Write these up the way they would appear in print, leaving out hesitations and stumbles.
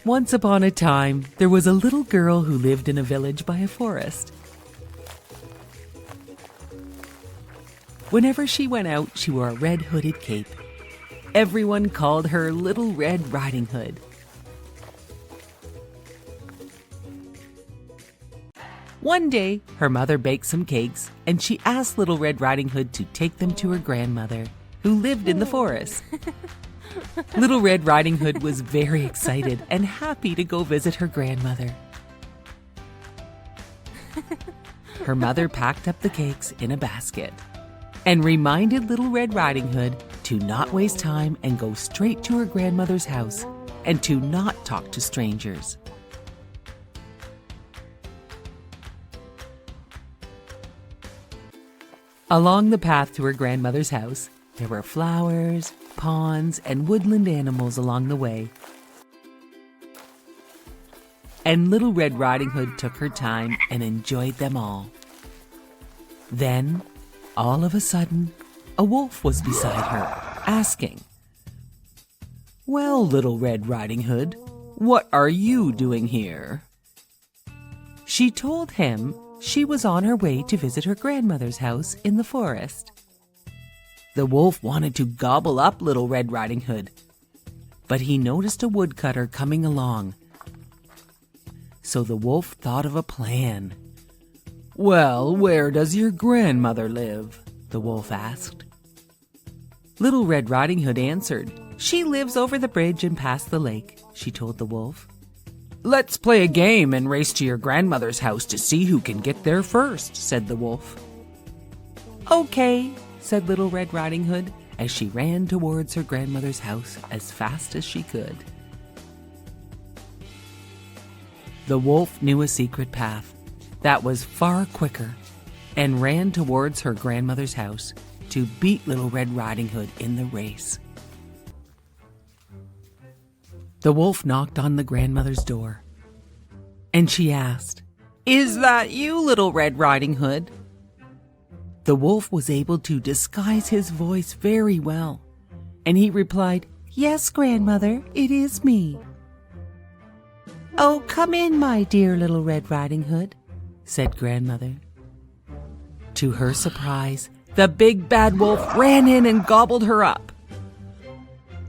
Once upon a time, there was a little girl who lived in a village by a forest. Whenever she went out, she wore a red hooded cape. Everyone called her Little Red Riding Hood. One day, her mother baked some cakes, and she asked Little Red Riding Hood to take them to her grandmother, who lived in the forest. Little Red Riding Hood was very excited and happy to go visit her grandmother. Her mother packed up the cakes in a basket and reminded Little Red Riding Hood to not waste time and go straight to her grandmother's house and to not talk to strangers. Along the path to her grandmother's house, there were flowers, ponds, and woodland animals along the way. And Little Red Riding Hood took her time and enjoyed them all. Then, all of a sudden, a wolf was beside her, asking, "Well, Little Red Riding Hood, what are you doing here?" She told him she was on her way to visit her grandmother's house in the forest. The wolf wanted to gobble up Little Red Riding Hood, but he noticed a woodcutter coming along. So the wolf thought of a plan. "Well, where does your grandmother live?" the wolf asked. Little Red Riding Hood answered, "She lives over the bridge and past the lake," she told the wolf. "Let's play a game and race to your grandmother's house to see who can get there first," said the wolf. "Okay," said Little Red Riding Hood as she ran towards her grandmother's house as fast as she could. The wolf knew a secret path that was far quicker and ran towards her grandmother's house to beat Little Red Riding Hood in the race. The wolf knocked on the grandmother's door, and she asked, "Is that you, Little Red Riding Hood?" The wolf was able to disguise his voice very well, and he replied, "Yes, grandmother, it is me." "Oh, come in, my dear Little Red Riding Hood," said grandmother. To her surprise, the big bad wolf ran in and gobbled her up.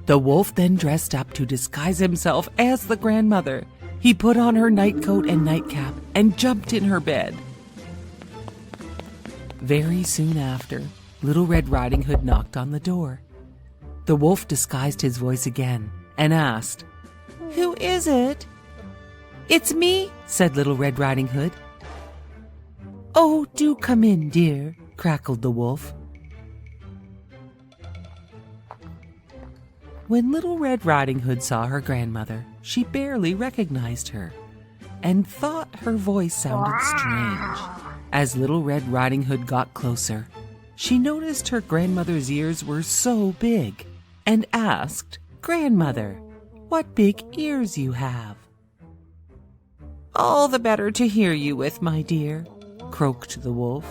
The wolf then dressed up to disguise himself as the grandmother. He put on her nightcoat and nightcap and jumped in her bed. Very soon after, Little Red Riding Hood knocked on the door. The wolf disguised his voice again and asked, "Who is it?" "It's me," said Little Red Riding Hood. "Oh, do come in, dear," crackled the wolf. When Little Red Riding Hood saw her grandmother, she barely recognized her and thought her voice sounded strange. As Little Red Riding Hood got closer, she noticed her grandmother's ears were so big and asked, "Grandmother, what big ears you have." "All the better to hear you with, my dear," croaked the wolf.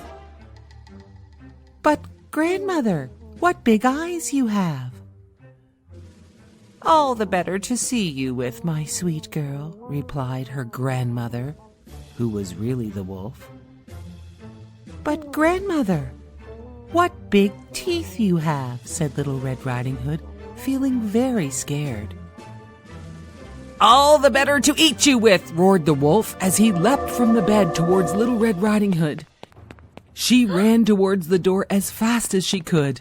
"But, grandmother, what big eyes you have." "All the better to see you with, my sweet girl," replied her grandmother, who was really the wolf. "But, grandmother, what big teeth you have," said Little Red Riding Hood, feeling very scared. "All the better to eat you with," roared the wolf as he leapt from the bed towards Little Red Riding Hood. She ran towards the door as fast as she could.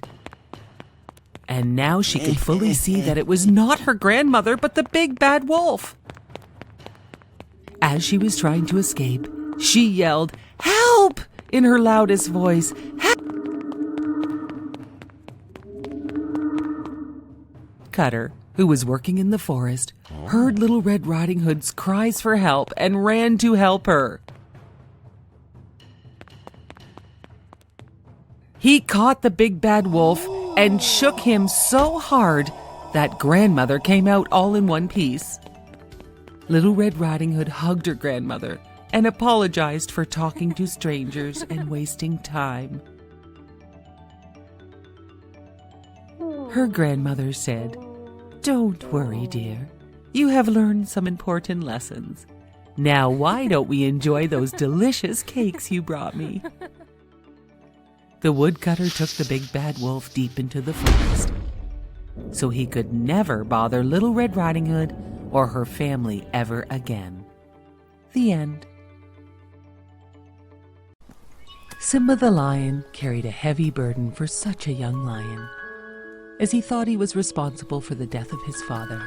And now she could fully see that it was not her grandmother, but the big bad wolf. As she was trying to escape, she yelled, "Help!" in her loudest voice. "Help!" Cutter, who was working in the forest, heard Little Red Riding Hood's cries for help and ran to help her. He caught the big bad wolf and shook him so hard that grandmother came out all in one piece. Little Red Riding Hood hugged her grandmother and apologized for talking to strangers and wasting time. Her grandmother said, "Don't worry, dear. You have learned some important lessons. Now why don't we enjoy those delicious cakes you brought me?" The woodcutter took the big bad wolf deep into the forest, so he could never bother Little Red Riding Hood or her family ever again. The end. Simba the lion carried a heavy burden for such a young lion, as he thought he was responsible for the death of his father.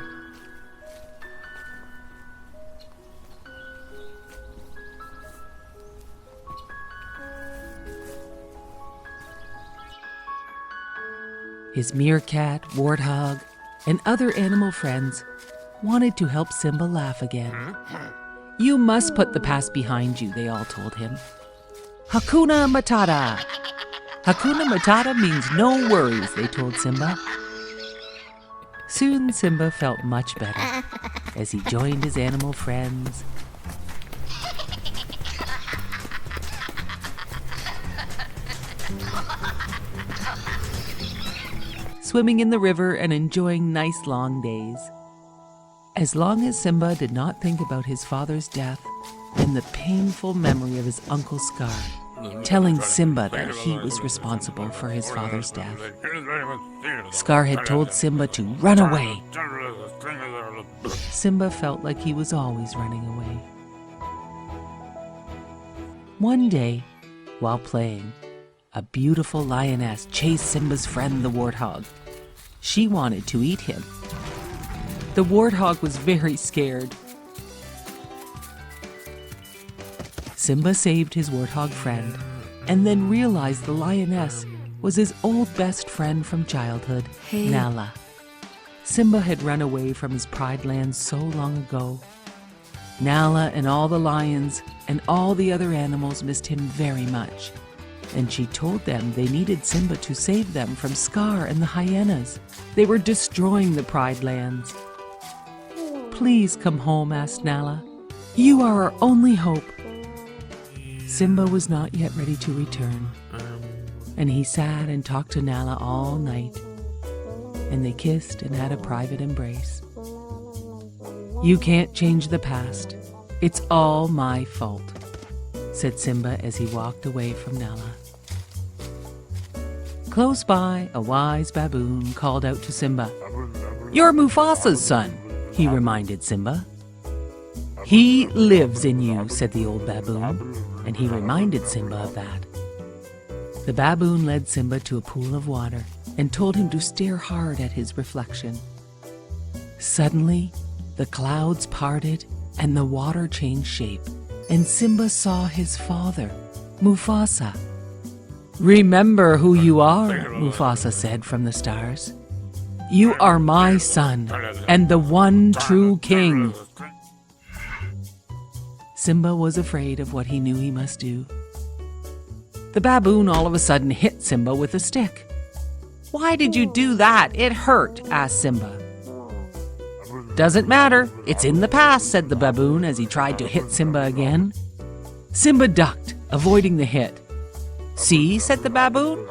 His meerkat, warthog, and other animal friends wanted to help Simba laugh again. "You must put the past behind you," they all told him. "Hakuna Matata!" Hakuna Matata means no worries, they told Simba. Soon Simba felt much better as he joined his animal friends. Swimming in the river and enjoying nice long days. As long as Simba did not think about his father's death and the painful memory of his Uncle Scar telling Simba that he was responsible for his father's death. Scar had told Simba to run away. Simba felt like he was always running away. One day, while playing, a beautiful lioness chased Simba's friend the warthog. She wanted to eat him. The warthog was very scared. Simba saved his warthog friend and then realized the lioness was his old best friend from childhood, Nala. Simba had run away from his Pride Land so long ago. Nala and all the lions and all the other animals missed him very much, and she told them they needed Simba to save them from Scar and the hyenas. They were destroying the Pride Lands. "Please come home," asked Nala. "You are our only hope." Simba was not yet ready to return, and he sat and talked to Nala all night, and they kissed and had a private embrace. "You can't change the past. It's all my fault," said Simba as he walked away from Nala. Close by, a wise baboon called out to Simba. "You're Mufasa's son," he reminded Simba. "He lives in you," said the old baboon, and he reminded Simba of that. The baboon led Simba to a pool of water and told him to stare hard at his reflection. Suddenly, the clouds parted and the water changed shape, and Simba saw his father, Mufasa. "Remember who you are," Mufasa said from the stars. "You are my son and the one true king." Simba was afraid of what he knew he must do. The baboon all of a sudden hit Simba with a stick. "Why did you do that? It hurt," asked Simba. "Doesn't matter. It's in the past," said the baboon as he tried to hit Simba again. Simba ducked, avoiding the hit. "See," said the baboon,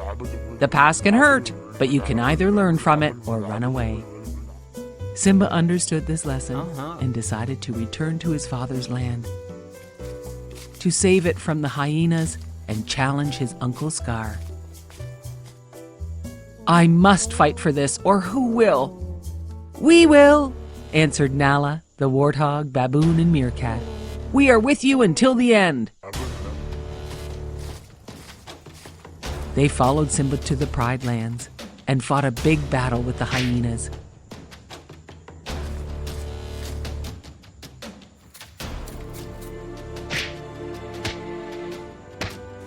"the past can hurt, but you can either learn from it or run away." Simba understood this lesson and decided to return to his father's land, to save it from the hyenas and challenge his Uncle Scar. "I must fight for this, or who will?" "We will," answered Nala, the warthog, baboon, and meerkat. "We are with you until the end." They followed Simba to the Pride Lands and fought a big battle with the hyenas.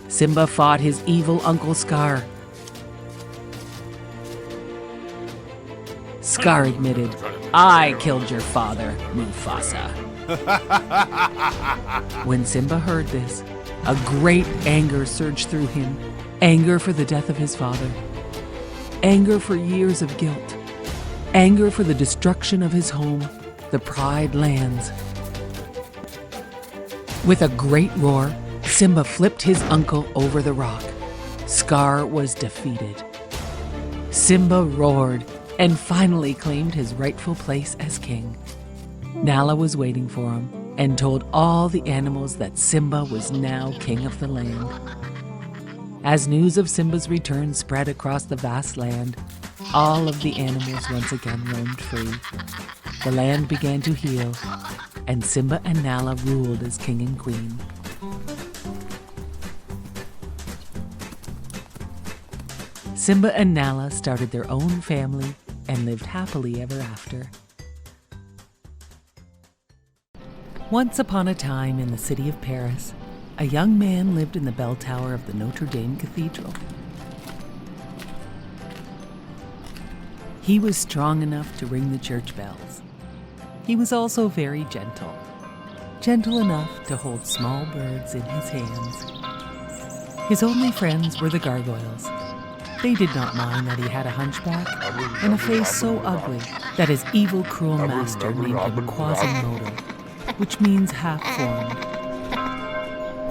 Simba fought his evil Uncle Scar. Scar admitted, "I killed your father, Mufasa." When Simba heard this, a great anger surged through him. Anger for the death of his father. Anger for years of guilt. Anger for the destruction of his home, the Pride Lands. With a great roar, Simba flipped his uncle over the rock. Scar was defeated. Simba roared and finally claimed his rightful place as king. Nala was waiting for him and told all the animals that Simba was now king of the land. As news of Simba's return spread across the vast land, all of the animals once again roamed free. The land began to heal, and Simba and Nala ruled as king and queen. Simba and Nala started their own family and lived happily ever after. Once upon a time in the city of Paris, a young man lived in the bell tower of the Notre Dame Cathedral. He was strong enough to ring the church bells. He was also very gentle, gentle enough to hold small birds in his hands. His only friends were the gargoyles. They did not mind that he had a hunchback and a face so ugly that his evil, cruel master named him Quasimodo, which means half-formed.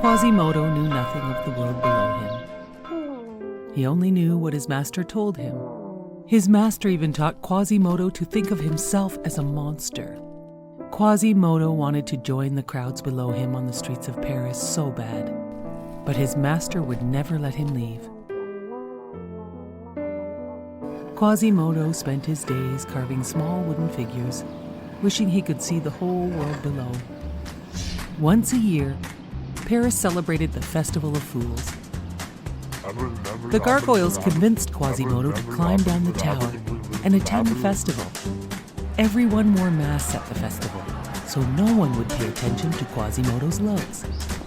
Quasimodo knew nothing of the world below him. He only knew what his master told him. His master even taught Quasimodo to think of himself as a monster. Quasimodo wanted to join the crowds below him on the streets of Paris so bad, but his master would never let him leave. Quasimodo spent his days carving small wooden figures, wishing he could see the whole world below. Once a year, Paris celebrated the Festival of Fools. The gargoyles convinced Quasimodo to climb down the tower and attend the festival. Everyone wore masks at the festival, so no one would pay attention to Quasimodo's looks.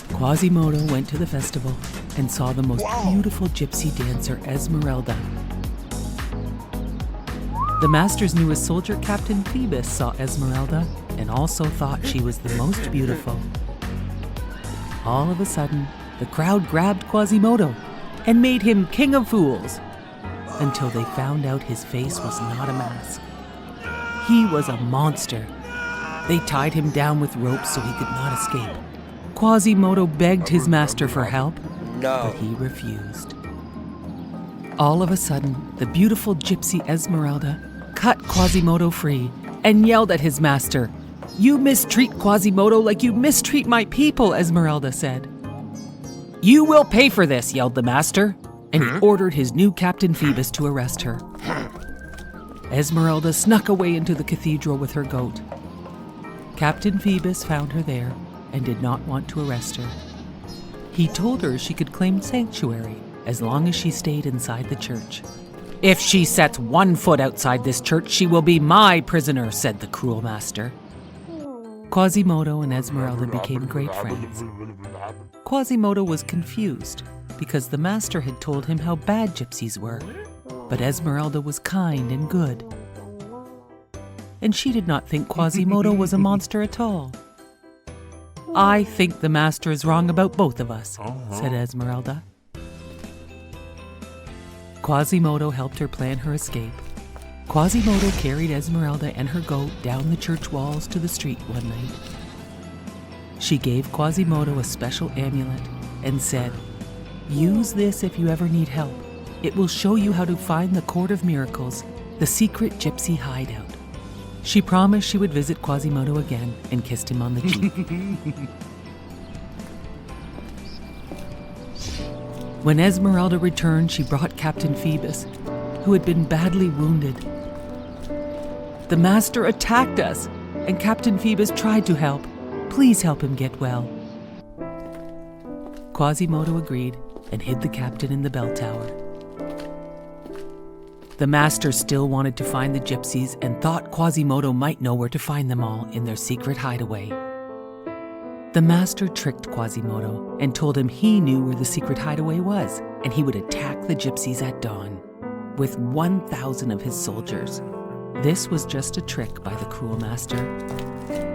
Quasimodo went to the festival and saw the most beautiful gypsy dancer, Esmeralda. The master's newest soldier, Captain Phoebus, saw Esmeralda and also thought she was the most beautiful. All of a sudden, the crowd grabbed Quasimodo and made him king of fools, until they found out his face was not a mask. He was a monster. They tied him down with ropes so he could not escape. Quasimodo begged his master for help, but he refused. All of a sudden, the beautiful gypsy Esmeralda cut Quasimodo free and yelled at his master. "You mistreat Quasimodo like you mistreat my people," Esmeralda said. "You will pay for this," yelled the master, and he ordered his new Captain Phoebus to arrest her. Esmeralda snuck away into the cathedral with her goat. Captain Phoebus found her there and did not want to arrest her. He told her she could claim sanctuary as long as she stayed inside the church. "If she sets one foot outside this church, she will be my prisoner," said the cruel master. Quasimodo and Esmeralda became great friends. Quasimodo was confused because the master had told him how bad gypsies were, but Esmeralda was kind and good. And she did not think Quasimodo was a monster at all. "I think the master is wrong about both of us," said Esmeralda. Quasimodo helped her plan her escape. Quasimodo carried Esmeralda and her goat down the church walls to the street one night. She gave Quasimodo a special amulet and said, "Use this if you ever need help. It will show you how to find the Court of Miracles, the secret gypsy hideout." She promised she would visit Quasimodo again and kissed him on the cheek. When Esmeralda returned, she brought Captain Phoebus, who had been badly wounded. "The master attacked us, and Captain Phoebus tried to help. Please help him get well." Quasimodo agreed and hid the captain in the bell tower. The master still wanted to find the gypsies and thought Quasimodo might know where to find them all in their secret hideaway. The master tricked Quasimodo and told him he knew where the secret hideaway was, and he would attack the gypsies at dawn with 1,000 of his soldiers. This was just a trick by the cruel master.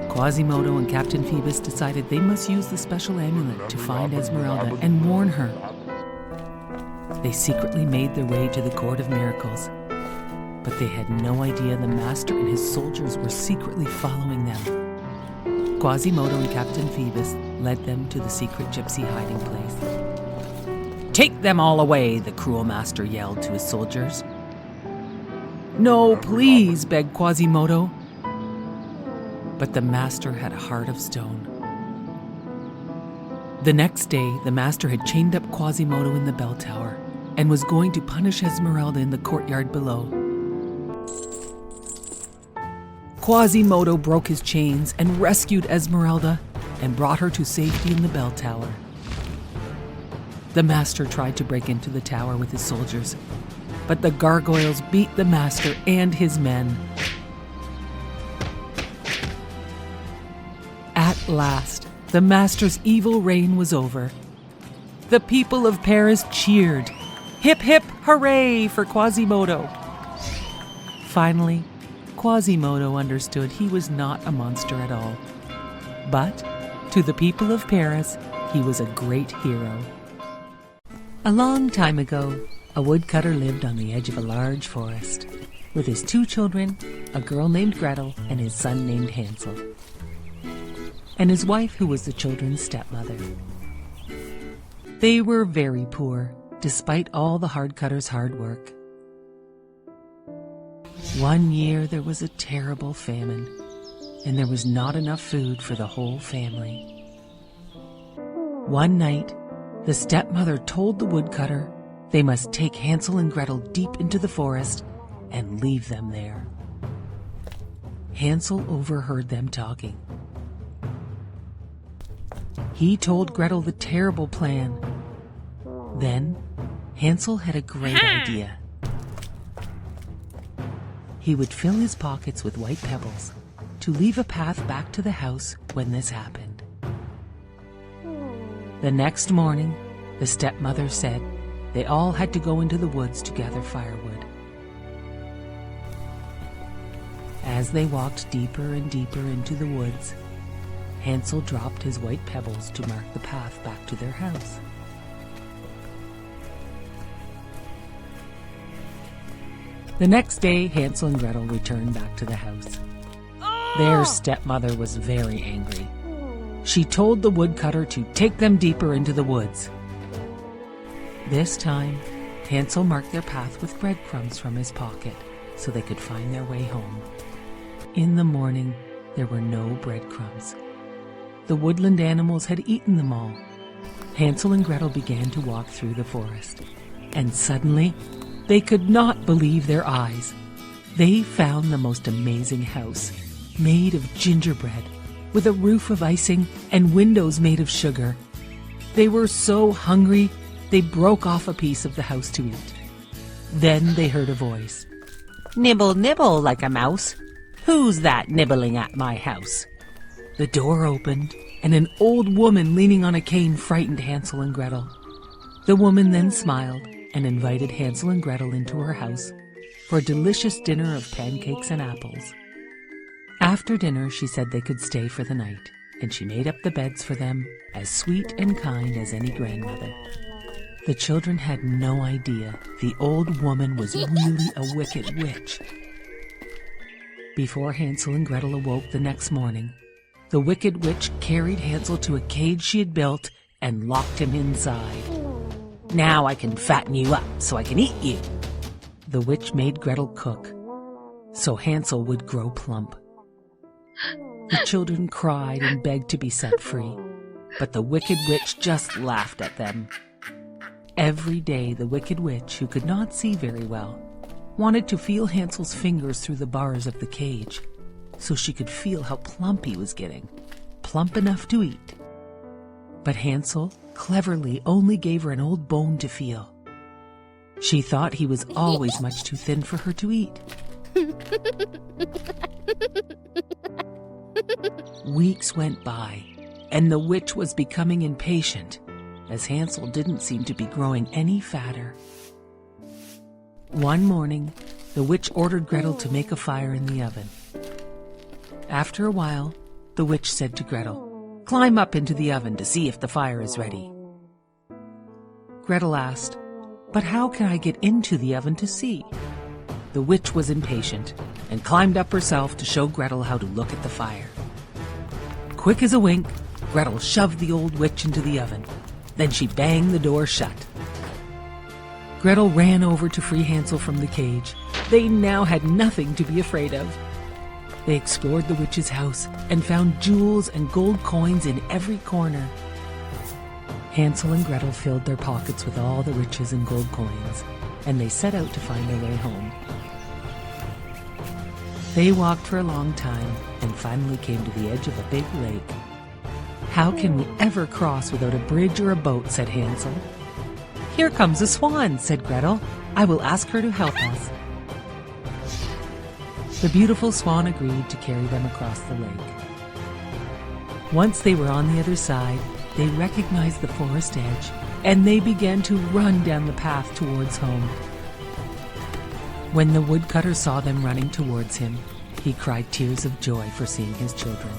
Quasimodo and Captain Phoebus decided they must use the special amulet to find Esmeralda and warn her. They secretly made their way to the Court of Miracles, but they had no idea the master and his soldiers were secretly following them. Quasimodo and Captain Phoebus led them to the secret gypsy hiding place. "Take them all away," the cruel master yelled to his soldiers. "No, please," begged Quasimodo. but the master had a heart of stone. The next day, the master had chained up Quasimodo in the bell tower and was going to punish Esmeralda in the courtyard below. Quasimodo broke his chains and rescued Esmeralda and brought her to safety in the bell tower. The master tried to break into the tower with his soldiers, but the gargoyles beat the master and his men. At last, the master's evil reign was over. The people of Paris cheered. Hip hip hooray for Quasimodo! Finally, Quasimodo understood he was not a monster at all. But to the people of Paris, he was a great hero. A long time ago, a woodcutter lived on the edge of a large forest with his 2 children, a girl named Gretel and his son named Hansel, and his wife who was the children's stepmother. They were very poor, despite all the hardcutter's hard work. One year there was a terrible famine, and there was not enough food for the whole family. One night, the stepmother told the woodcutter they must take Hansel and Gretel deep into the forest and leave them there. Hansel overheard them talking. He told Gretel the terrible plan. Then, Hansel had a great idea. He would fill his pockets with white pebbles to leave a path back to the house when this happened. The next morning, the stepmother said they all had to go into the woods to gather firewood. As they walked deeper and deeper into the woods, Hansel dropped his white pebbles to mark the path back to their house. The next day, Hansel and Gretel returned back to the house. Their stepmother was very angry. She told the woodcutter to take them deeper into the woods. This time, Hansel marked their path with breadcrumbs from his pocket so they could find their way home. In the morning, there were no breadcrumbs. The woodland animals had eaten them all. Hansel and Gretel began to walk through the forest, and suddenly, they could not believe their eyes. They found the most amazing house, made of gingerbread, with a roof of icing and windows made of sugar. They were so hungry, they broke off a piece of the house to eat. Then they heard a voice. "Nibble, nibble like a mouse. Who's that nibbling at my house?" The door opened, and an old woman leaning on a cane frightened Hansel and Gretel. The woman then smiled and invited Hansel and Gretel into her house for a delicious dinner of pancakes and apples. After dinner, she said they could stay for the night, and she made up the beds for them, as sweet and kind as any grandmother. The children had no idea the old woman was really a wicked witch. Before Hansel and Gretel awoke the next morning, the wicked witch carried Hansel to a cage she had built and locked him inside. "Now I can fatten you up so I can eat you." The witch made Gretel cook, so Hansel would grow plump. The children cried and begged to be set free, but the wicked witch just laughed at them. Every day the wicked witch, who could not see very well, wanted to feel Hansel's fingers through the bars of the cage, so she could feel how plump he was getting, plump enough to eat. But Hansel cleverly only gave her an old bone to feel. She thought he was always much too thin for her to eat. Weeks went by, and the witch was becoming impatient, as Hansel didn't seem to be growing any fatter. One morning, the witch ordered Gretel to make a fire in the oven. After a while, the witch said to Gretel, "Climb up into the oven to see if the fire is ready." Gretel asked, "But how can I get into the oven to see?" The witch was impatient and climbed up herself to show Gretel how to look at the fire. Quick as a wink, Gretel shoved the old witch into the oven. Then she banged the door shut. Gretel ran over to free Hansel from the cage. They now had nothing to be afraid of. They explored the witch's house and found jewels and gold coins in every corner. Hansel and Gretel filled their pockets with all the riches and gold coins, and they set out to find their way home. They walked for a long time and finally came to the edge of a big lake. "How can we ever cross without a bridge or a boat?" said Hansel. "Here comes a swan," said Gretel. "I will ask her to help us." The beautiful swan agreed to carry them across the lake. Once they were on the other side, they recognized the forest edge, and they began to run down the path towards home. When the woodcutter saw them running towards him, he cried tears of joy for seeing his children.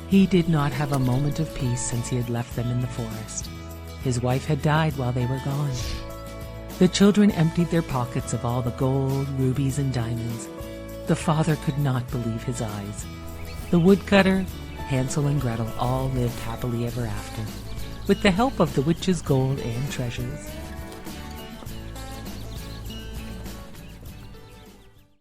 He did not have a moment of peace since he had left them in the forest. His wife had died while they were gone. The children emptied their pockets of all the gold, rubies, and diamonds. The father could not believe his eyes. The woodcutter, Hansel and Gretel all lived happily ever after, with the help of the witch's gold and treasures.